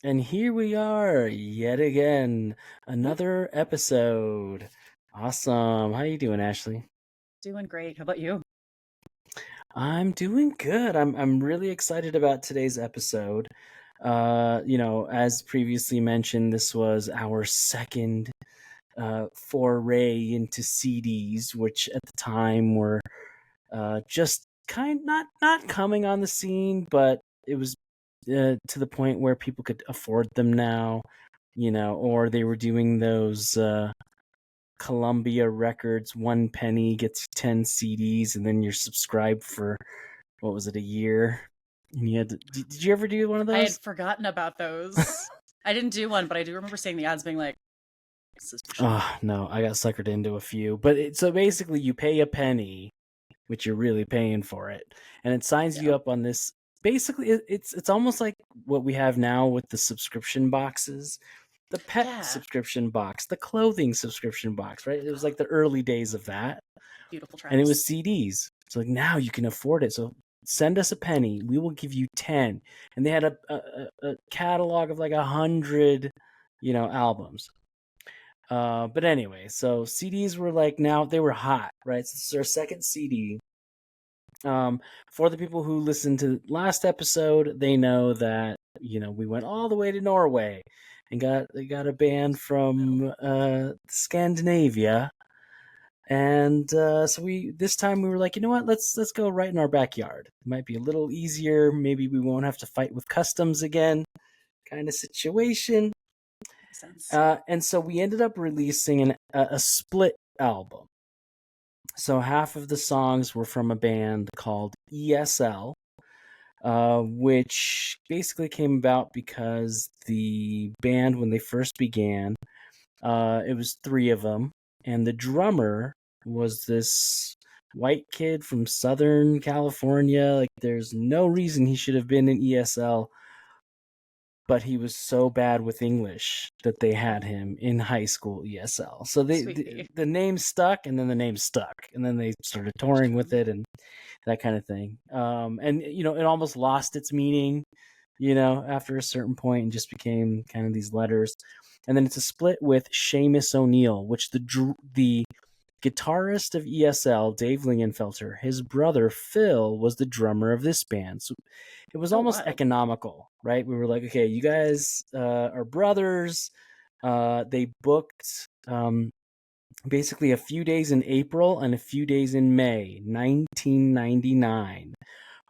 And here we are yet again, another episode. Awesome. How you doing, Ashley? Doing great. How about you? I'm doing good. I'm really excited about today's episode. As previously mentioned, this was our second foray into CDs, which at the time were just kind not coming on the scene, but it was to the point where people could afford them now, or they were doing those Columbia Records 1 penny gets 10 CDs, and then you're subscribed for what was it, a year? And you had did you ever do one of I those? had forgotten about those. I didn't do one, but I do remember seeing the ads being like, suspicion. Oh no, I got suckered into a few. So basically, you pay a penny, which you're really paying for it, and it signs you Yeah. up on this. Basically, it's almost like what we have now with the subscription boxes, the pet Yeah. subscription box, the clothing subscription box, right? It was like the early days of that, Beautiful and it times. was CDs. So like now you can afford it. So send us a penny, we will give you 10. And they had a catalog of like 100, albums. But anyway, so CDs were like, now they were hot, right? So this is our second CD. For the people who listened to last episode, they know that we went all the way to Norway and got a band from Scandinavia, and so we this time we were like, you know what, let's go right in our backyard. It might be a little easier. Maybe we won't have to fight with customs again, kind of situation. Makes sense. And so we ended up releasing a split album. So half of the songs were from a band called ESL, which basically came about because the band, when they first began, it was three of them, and the drummer was this white kid from Southern California. Like, there's no reason he should have been in ESL, but he was so bad with English that they had him in high school ESL. So Sweet pea. the name stuck, and then the name stuck, and then they started touring with it and that kind of thing. And it almost lost its meaning, after a certain point, and just became kind of these letters. And then it's a split with Seamus O'Neill, which the guitarist of ESL, Dave Lingenfelter, his brother Phil was the drummer of this band. So it was Oh, almost wild. economical, right? We were like, okay, you guys are brothers. They booked basically a few days in April and a few days in May 1999.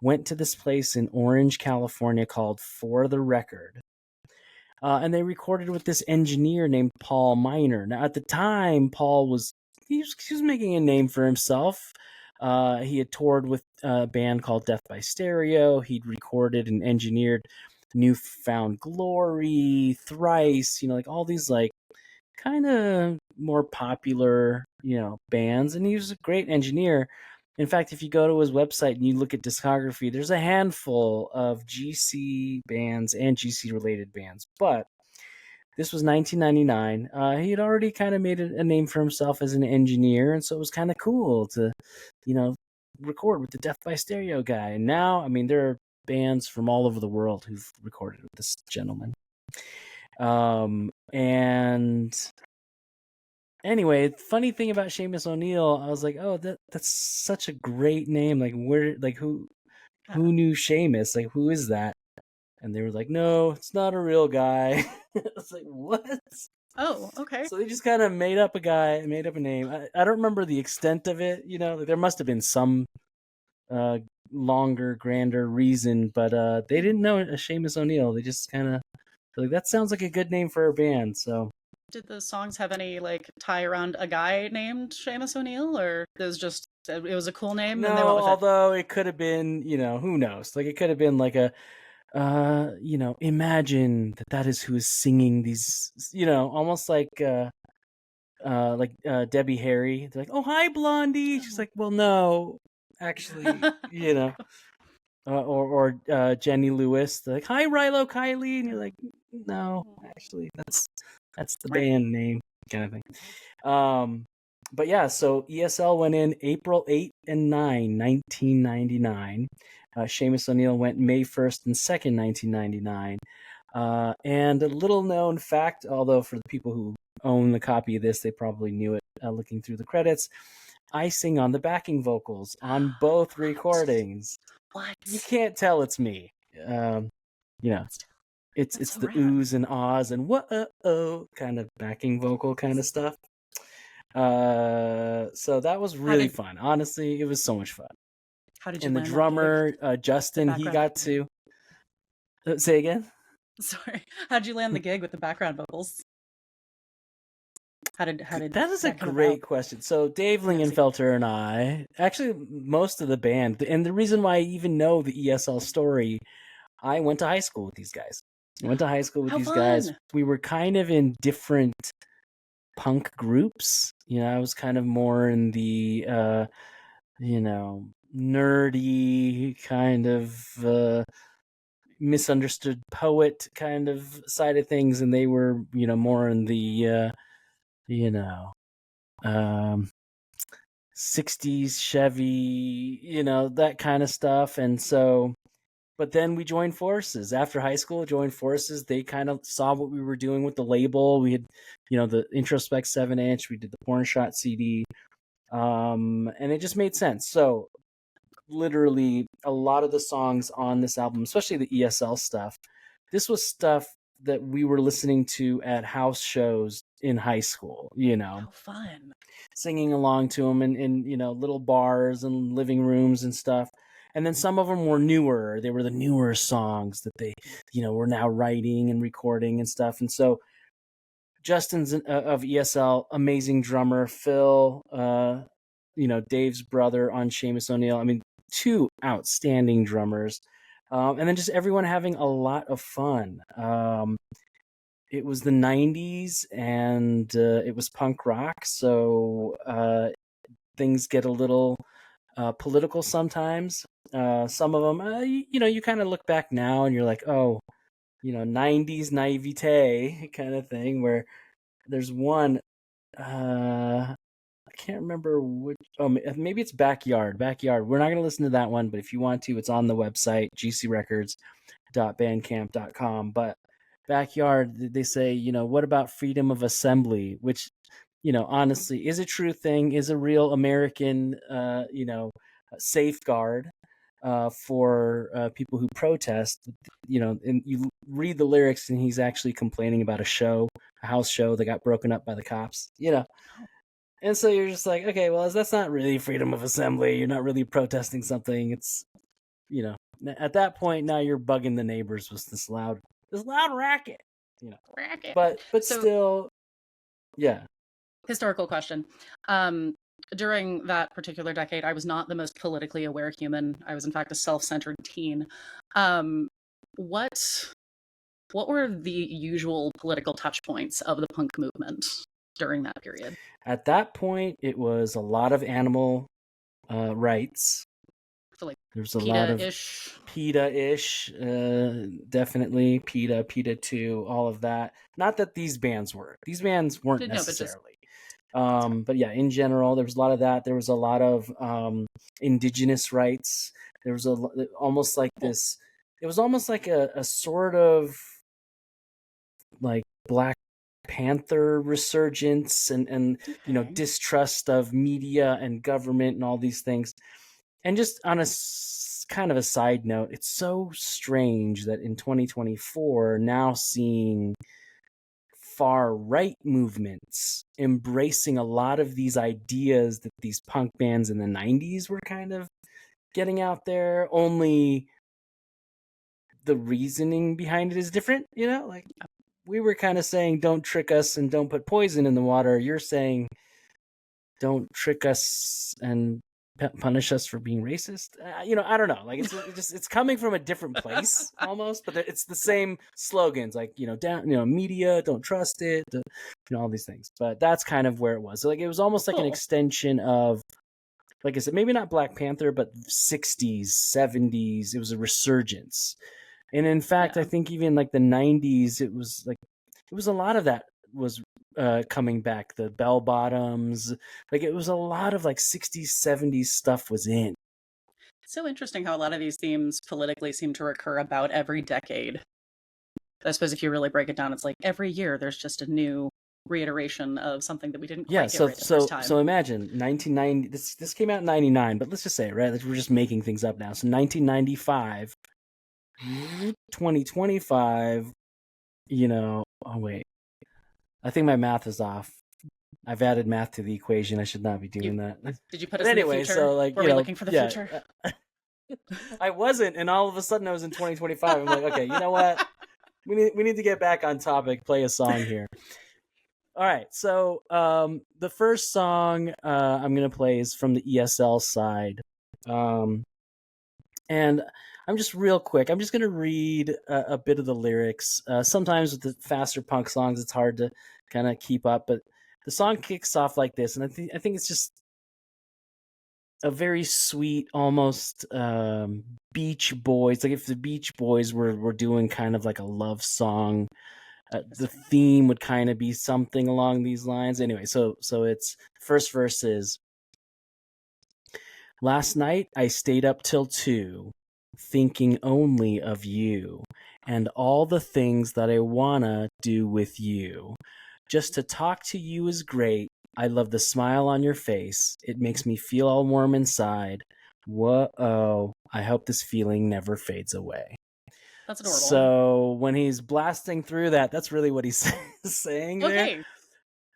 Went to this place in Orange, California called For the Record. And they recorded with this engineer named Paul Miner. Now, at the time, Paul was he was making a name for himself. He had toured with a band called Death by Stereo. He'd recorded and engineered New Found Glory, Thrice, like all these like kind of more popular, bands. And he was a great engineer. In fact, if you go to his website and you look at discography, there's a handful of GC bands and GC related bands. But this was 1999. He had already kind of made a name for himself as an engineer, and so it was kind of cool to, you know, record with the Death by Stereo guy. And now, I mean, there are bands from all over the world who've recorded with this gentleman. And anyway, funny thing about Seamus O'Neill, I was like, oh, that's such a great name. Like, Yeah. who knew Seamus? Like, who is that? And they were like, no, it's not a real guy. I was like, what? Oh, okay. So they just kind of made up a name. I don't remember the extent of it. Like, there must have been some uh, longer, grander reason, but they didn't know a Seamus O'Neill. They just kind of like, that sounds like a good name for a band. So Did the songs have any like tie around a guy named Seamus O'Neill, or it was a cool name and they went no, with it? although it could have been, who knows? Like, it could have been like a imagine that is who is singing these, almost like Debbie Harry. They're like, oh, hi, Blondie. She's Oh. like, well, no, actually, or Jenny Lewis. They're like, hi, Rilo Kiley, and you're like, no, actually, that's the Right. band name, kind of thing. But yeah, so ESL went in April 8 and 9, 1999. Seamus O'Neill went May 1st and 2nd, 1999. And a little known fact, although for the people who own the copy of this, they probably knew it looking through the credits. I sing on the backing vocals on both recordings. What? You can't tell it's me. You know, it's so the rad. oohs and ahs and whoa kind of backing vocal kind of stuff. So that was really fun. Honestly, it was so much fun. How did you And the land drummer, that gig? Justin, he got to say again. Sorry, how'd you land the gig with the background vocals? How did That is a that come great about? question. So Dave Lingenfelter and I, actually most of the band, and the reason why I even know the ESL story, I went to high school with these guys. How Guys. fun! We were kind of in different punk groups. I was kind of more in the nerdy kind of misunderstood poet kind of side of things, and they were, more in the you know, um 60s Chevy, that kind of stuff. And so, but then we joined forces after high school, joined forces. They kind of saw what we were doing with the label. We had, the Introspect 7-inch, we did the Porn Shot CD, and it just made sense. So, literally, a lot of the songs on this album, especially the ESL stuff, this was stuff that we were listening to at house shows in high school, How fun! singing along to them in little bars and living rooms and stuff. And then some of them were newer. They were the newer songs that they, were now writing and recording and stuff. And so Justin's of ESL, amazing drummer. Phil, Dave's brother on Seamus O'Neill. I mean, two outstanding drummers. And then just everyone having a lot of fun. It was the 90s, and it was punk rock, so things get a little political sometimes. Some of them, you kind of look back now and you're like, oh, 90s naivete kind of thing, where there's one, I can't remember which, oh, maybe it's Backyard. We're not going to listen to that one, but if you want to, it's on the website, gcrecords.bandcamp.com. But Backyard, they say, what about freedom of assembly, which, honestly is a true thing, is a real American, safeguard for people who protest. And you read the lyrics, and he's actually complaining about a house show that got broken up by the cops. And so you're just like, okay, well, that's not really freedom of assembly. You're not really protesting something. It's, at that point now you're bugging the neighbors with this loud racket. Racket. But So, still, yeah. historical question. During that particular decade, I was not the most politically aware human. I was, in fact, a self-centered teen. What were the usual political touch points of the punk movement during that period? At that point, it was a lot of animal rights. So, like, there's a lot of PETA-ish, definitely PETA 2, all of that. Not that these bands weren't necessarily. But yeah, in general, there was a lot of that. There was a lot of indigenous rights. There was almost like this. It was almost like a sort of like Black Panther resurgence and distrust of media and government and all these things. And just on a kind of a side note, it's so strange that in 2024, now seeing far right movements embracing a lot of these ideas that these punk bands in the 90s were kind of getting out there, only the reasoning behind it is different. Like we were kind of saying, don't trick us and don't put poison in the water. You're saying, don't trick us and punish us for being racist. I don't know. Like it's coming from a different place almost, but it's the same slogans. Like media, don't trust it. All these things. But that's kind of where it was. So, like it was almost like an extension of, like I said, maybe not Black Panther, but 60s, 70s. It was a resurgence, and in fact, I think even like the 90s, it was a lot of that was coming back. The bell bottoms, like it was a lot of like 60s 70s stuff was in. So interesting how a lot of these themes politically seem to recur about every decade. I suppose if you really break it down, it's like every year there's just a new reiteration of something that we didn't Yeah, quite get so right the first time. so imagine 1990. This came out in 99, but let's just say, right? Like, we're just making things up now. So 1995, 2025. Oh wait, I think my math is off. I've added math to the equation. I should not be doing that. Did you put But us anyway, in the future? so like, Were we looking for the future? I wasn't, and all of a sudden I was in 2025. I'm like, okay, you know what? We need to get back on topic. Play a song here. All right, so the first song I'm gonna play is from the ESL side, and I'm just real quick. I'm just gonna read a bit of the lyrics. Sometimes with the faster punk songs, it's hard to kind of keep up, but the song kicks off like this, and I think it's just a very sweet, almost Beach Boys. Like if the Beach Boys were doing kind of like a love song. The theme would kind of be something along these lines. Anyway, so it's first verse is, last night I stayed up till 2, thinking only of you and all the things that I wanna do with you. Just to talk to you is great. I love the smile on your face. It makes me feel all warm inside. Whoa, I hope this feeling never fades away. That's adorable. So when he's blasting through that, that's really what he's saying there. Okay.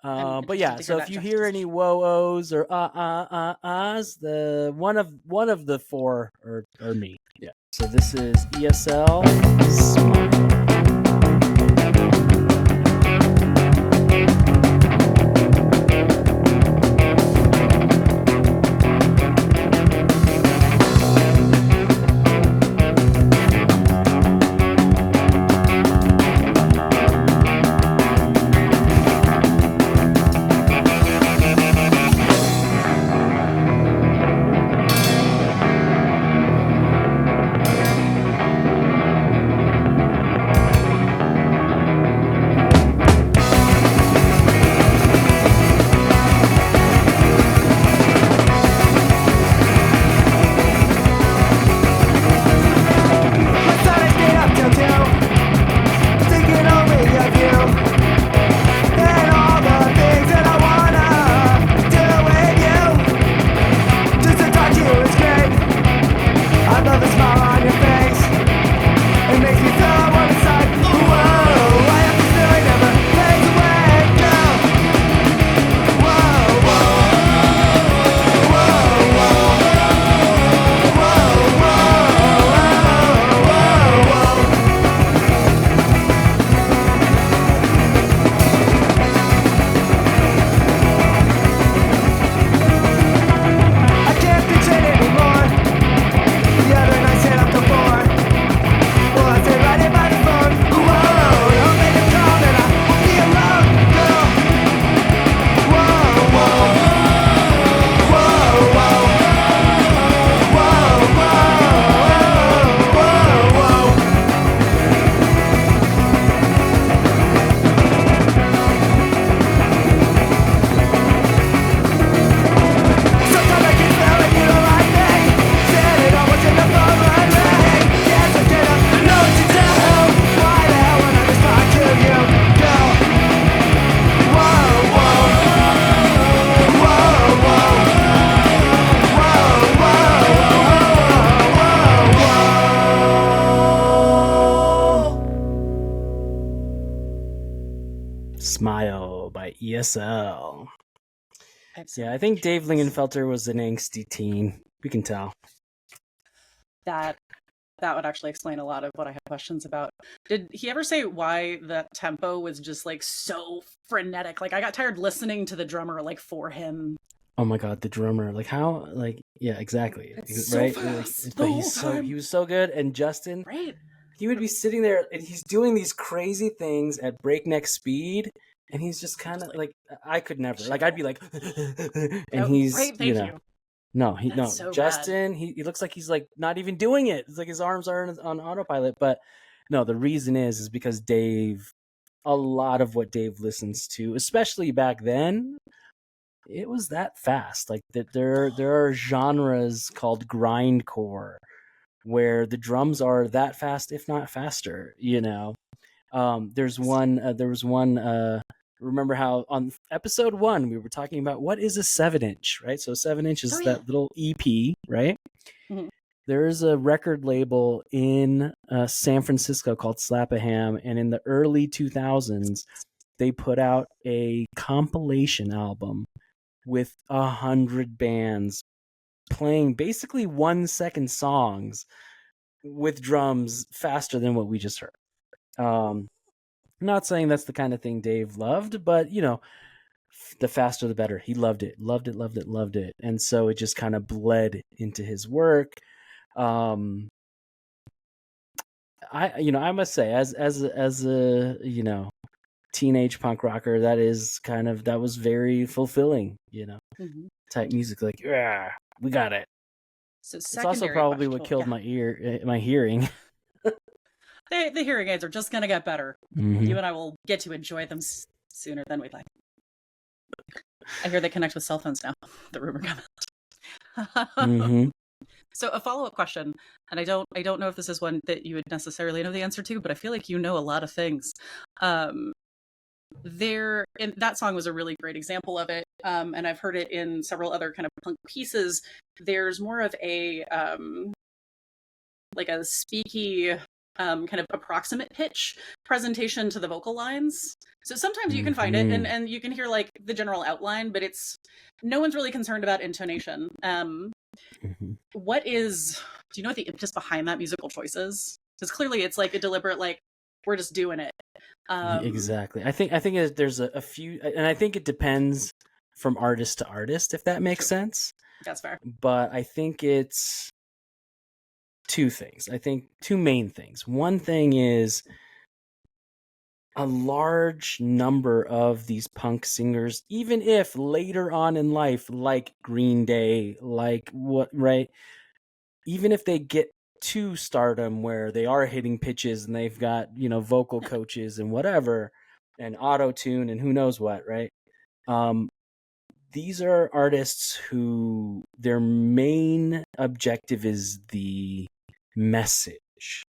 But yeah, so if you hear any whoa-ohs or ahs, the one of the four are me. Yeah. So this is ESL Smile. Smile by ESL. Yeah, I think Dave Lingenfelter was an angsty teen. We can tell. That would actually explain a lot of what I have questions about. Did he ever say why the tempo was just like so frenetic? Like I got tired listening to the drummer like for him. Oh my god, the drummer! Like how? Like yeah, exactly. It's right? so fast. But he was so good. And Justin, right? He would be sitting there and he's doing these crazy things at breakneck speed, and he's just kind of like, I could never. Like I'd be like, and he's right, thank you. No, So Justin, he looks like he's like not even doing it. It's like his arms are on autopilot. But no, the reason is because Dave, a lot of what Dave listens to, especially back then, it was that fast. Like there are genres called grindcore where the drums are that fast, if not faster, There was one. Remember how on episode 1 we were talking about what is a 7-inch, right? So 7-inch is that little EP, right? Mhm. There is a record label in San Francisco called Slap-A-Ham, and in the early 2000s, they put out a compilation album with 100 bands playing basically 1-second songs with drums faster than what we just heard. Not saying that's the kind of thing Dave loved, but the faster the better. He loved it, loved it, loved it, loved it, and so it just kind of bled into his work. I must say, as a teenage punk rocker, that was very fulfilling, Mhm. type music. Like, yeah, we got it. So It's also probably what killed my hearing. The hearing aids are just gonna get better. Mhm. You and I will get to enjoy them sooner than we'd like. I hear they connect with cell phones now. The rumor got out. Mhm. So a follow-up question, and I don't know if this is one that you would necessarily know the answer to, but I feel like you know a lot of things. And that song was a really great example of it, and I've heard it in several other kind of punk pieces. There's more of a like a speaky kind of approximate pitch presentation to the vocal lines. So sometimes you can find it and you can hear like the general outline, but no one's really concerned about intonation. Do you know what the impetus behind that musical choice is? Because clearly it's like a deliberate, like, we're just doing it. Exactly. I think there's a few, and I think it depends from artist to artist, if that makes sense. That's fair. But I think it's two things. I think two main things. One thing is a large number of these punk singers, even if later on in life, like Green Day, even if they get to stardom where they are hitting pitches and they've got, vocal coaches and whatever, and auto-tune and who knows what, right? These are artists who their main objective is the message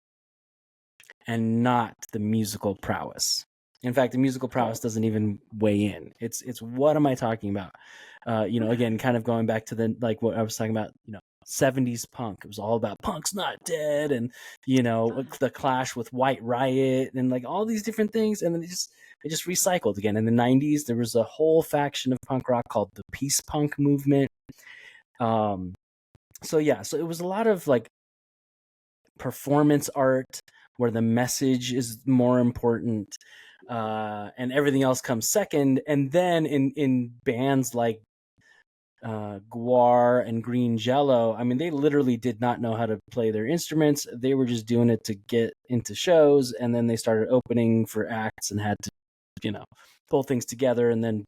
and not the musical prowess. In fact, the musical prowess doesn't even weigh in. It's what am I talking about? Again, kind of going back to what I was talking about, 70s punk. It was all about punk's not dead, and the clash with White Riot and like all these different things, and then they just recycled again. In the 90s, there was a whole faction of punk rock called the peace punk movement. So it was a lot of like performance art where the message is more important, and everything else comes second. And then in bands like Gwar and Green Jello, I mean, they literally did not know how to play their instruments. They were just doing it to get into shows, and then they started opening for acts and had to, pull things together, and then,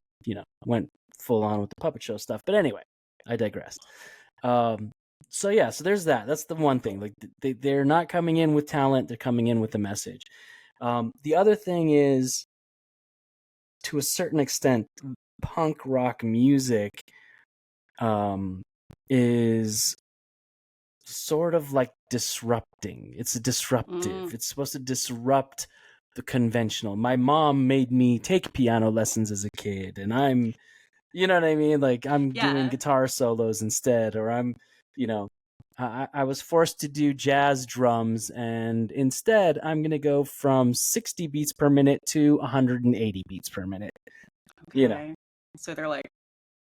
went full on with the puppet show stuff. But anyway, I digress. So there's that. That's the one thing. Like they're not coming in with talent; they're coming in with a message. The other thing is, to a certain extent, punk rock music is sort of like disrupting. It's disruptive. It's supposed to disrupt the conventional. My mom made me take piano lessons as a kid, and I'm, you know what I mean? Like I'm doing guitar solos instead, or I'm, I was forced to do jazz drums, and instead I'm going to go from 60 beats per minute to 180 beats per minute. Okay. So they're like,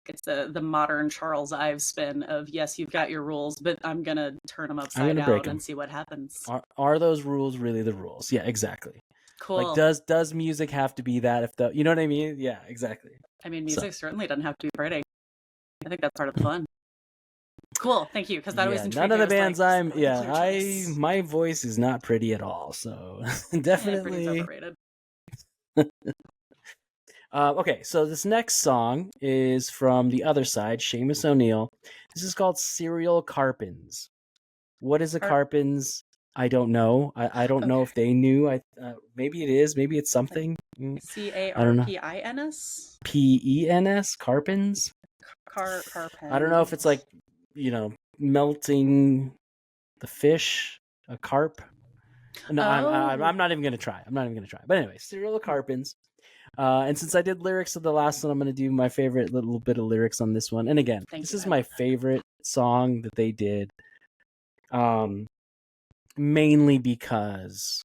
it's the modern Charles Ives spin of, yes, you've got your rules, but I'm going to turn them upside down and see what happens. Are those rules really the rules? Yeah, exactly. Cool. Like, does music have to be that? You know what I mean? Yeah, exactly. I mean, music certainly doesn't have to be pretty. I think that's part of the fun. Cool, thank you, because that always intrigued me. None of the bands my voice is not pretty at all, so definitely. Yeah, overrated. Okay, so this next song is from The Other Side, Seamus O'Neill. This is called Serial Carpins. What is a Carpins? I don't know. I don't know if they knew. Maybe it is. Maybe it's something. Carpins? Pens? Carpins? Carpins. I don't know if it's like, melting the fish, a carp. No, Oh. I'm not even gonna try. I'm not even gonna try. But anyway, Cyril Carpins. And since I did lyrics of the last one, I'm gonna do my favorite little bit of lyrics on this one. And again, Thank this you. is I my love that. favorite song that they did. Mainly because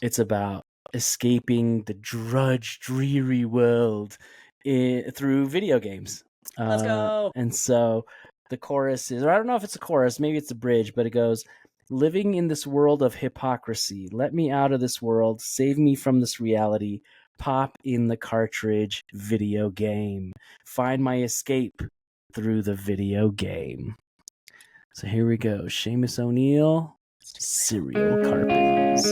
it's about escaping the drudge, dreary world through video games. Let's go. And so the chorus is, or I don't know if it's a chorus, maybe it's a bridge, but it goes, living in this world of hypocrisy, let me out of this world, save me from this reality, pop in the cartridge video game, find my escape through the video game. So here we go. Seamus O'Neill, Cyril Carpins.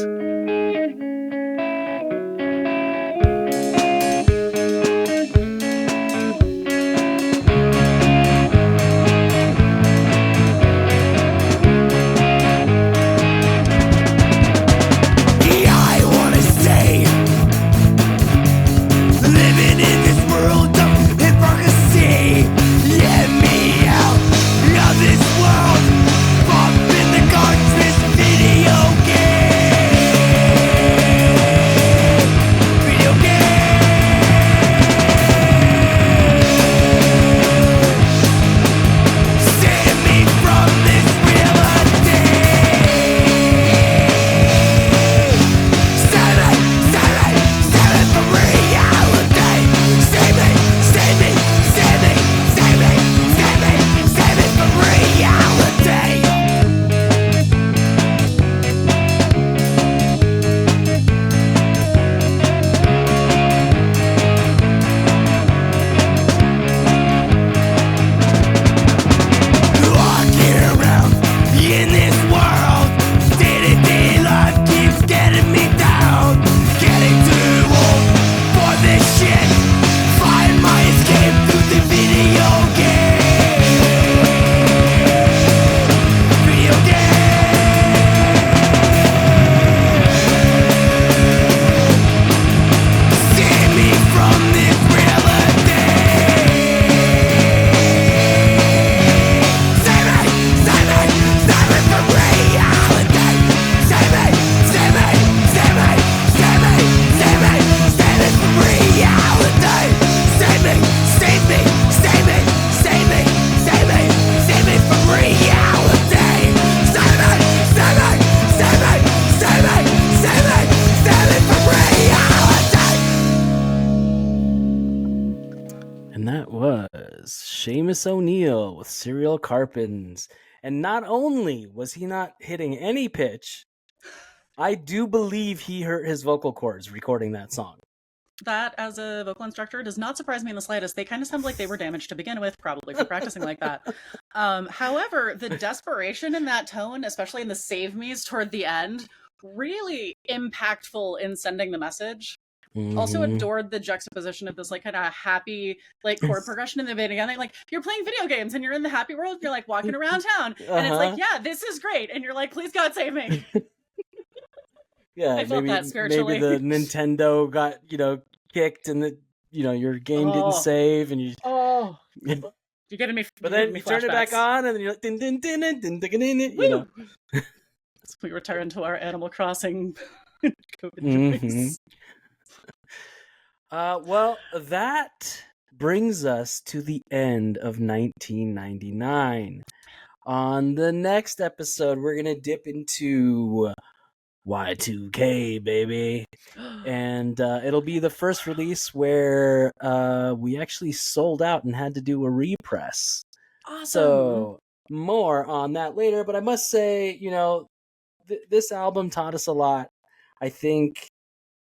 Seamus O'Neill with Cyril Carpins. And not only was he not hitting any pitch, I do believe he hurt his vocal cords recording that song. That, as a vocal instructor, does not surprise me in the slightest. They kind of sound like they were damaged to begin with, probably from practicing like that. However, the desperation in that tone, especially in the save me's toward the end, really impactful in sending the message. Mm-hmm. Also adored the juxtaposition of this like kind of happy like chord progression in the beginning. Like you're playing video games and you're in the happy world. You're like walking around town, and it's like, yeah, this is great. And you're like, please God save me. Yeah, I felt that spiritually. Maybe the Nintendo got kicked and the your game didn't save and you. Oh. You're getting me. But then you turn it back on and then you're like, din, din, din, din, din, din, din, you know. We return to our Animal Crossing COVID mm-hmm. Well, that brings us to the end of 1999. On the next episode, we're going to dip into Y2K, baby. And it'll be the first release where we actually sold out and had to do a repress. Awesome. So more on that later. But I must say, this album taught us a lot. I think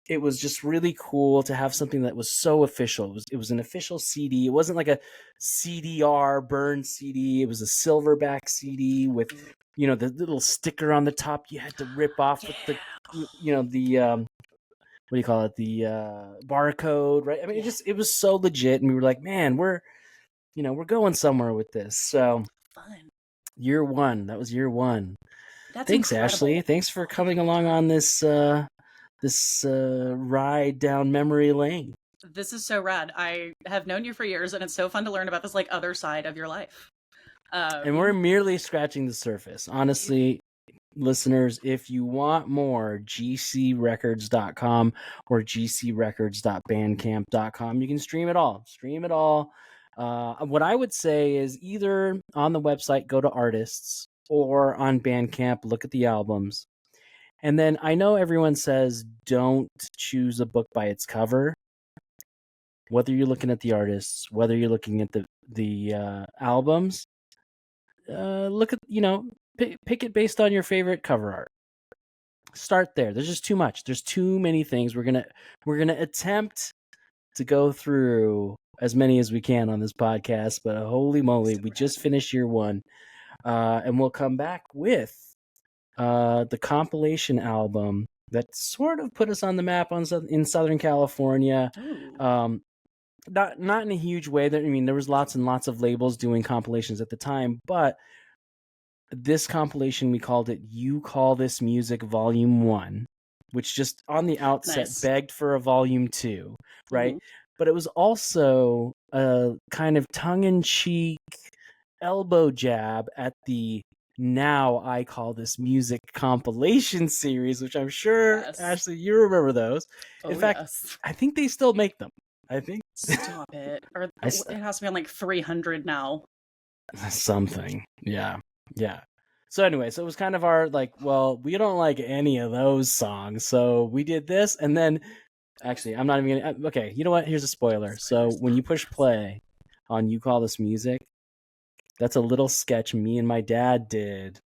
it was just really cool to have something that was so official. It was an official CD. It wasn't like a CDR burned CD. It was a silverback CD with, the little sticker on the top you had to rip off with the, what do you call it? The barcode, right? I mean, it was so legit. And we were like, man, we're going somewhere with this. So fun. Year one. That was year one. That's Thanks, incredible. Ashley. Thanks for coming along on this ride down memory lane. This is so rad. I have known you for years, and it's so fun to learn about this other side of your life. And we're merely scratching the surface. Honestly, listeners, if you want more, gcrecords.com or gcrecords.bandcamp.com. You can stream it all. What I would say is either on the website, go to artists, or on Bandcamp, look at the albums. And then I know everyone says don't choose a book by its cover. Whether you're looking at the artists, whether you're looking at the albums, look at, pick it based on your favorite cover art. Start there. There's just too much. There's too many things. We're gonna attempt to go through as many as we can on this podcast, but holy moly, we just finished year one, and we'll come back with the compilation album that sort of put us on the map in Southern California. Not in a huge way. There was lots and lots of labels doing compilations at the time, but this compilation, we called it You Call This Music Volume 1, which just on the outset begged for a Volume 2, right? But it was also a kind of tongue-in-cheek elbow jab at the Now I Call This Music compilation series, which I'm sure, Ashley, you remember those. In fact, I think they still make them. I think. Stop it. Or it has to be on like 300 now. Something. Yeah. So anyway, it was kind of our we don't like any of those songs, so we did this, and then actually, I'm not even gonna. Okay, you know what? Here's a spoiler. So when you push play on You Call This Music, that's a little sketch me and my dad did,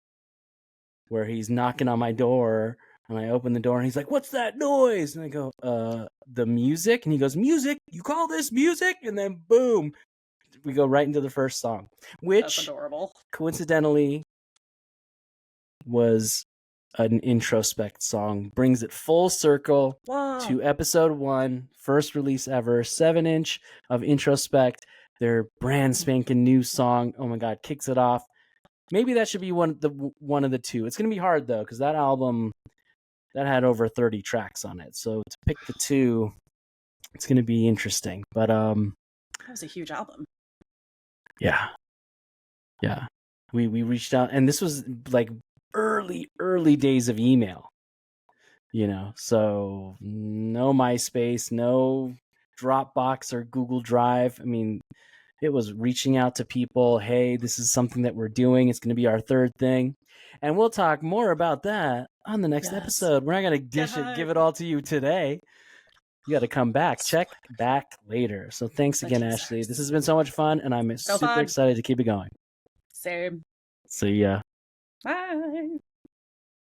where he's knocking on my door, and I open the door, and he's like, "What's that noise?" And I go, the music," and he goes, "Music? You call this music?" And then boom, we go right into the first song, which that's adorable. Coincidentally was an Introspect song. Brings it full circle to episode 1, first release ever, 7-inch of Introspect, their brand spanking new song. Oh my God, kicks it off. Maybe that should be one of the two. It's gonna be hard though, because that album that had over 30 tracks on it. So to pick the two, it's gonna be interesting. But that was a huge album. Yeah. We reached out, and this was like early days of email, so no MySpace, no Dropbox or Google Drive. It was reaching out to people. Hey, this is something that we're doing. It's going to be our third thing. And we'll talk more about that on the next episode. We're not going to give it all to you today. You got to come back. Check back later. So thanks again, Ashley. This has been so much fun, and I'm super excited to keep it going. Same. See ya. Bye.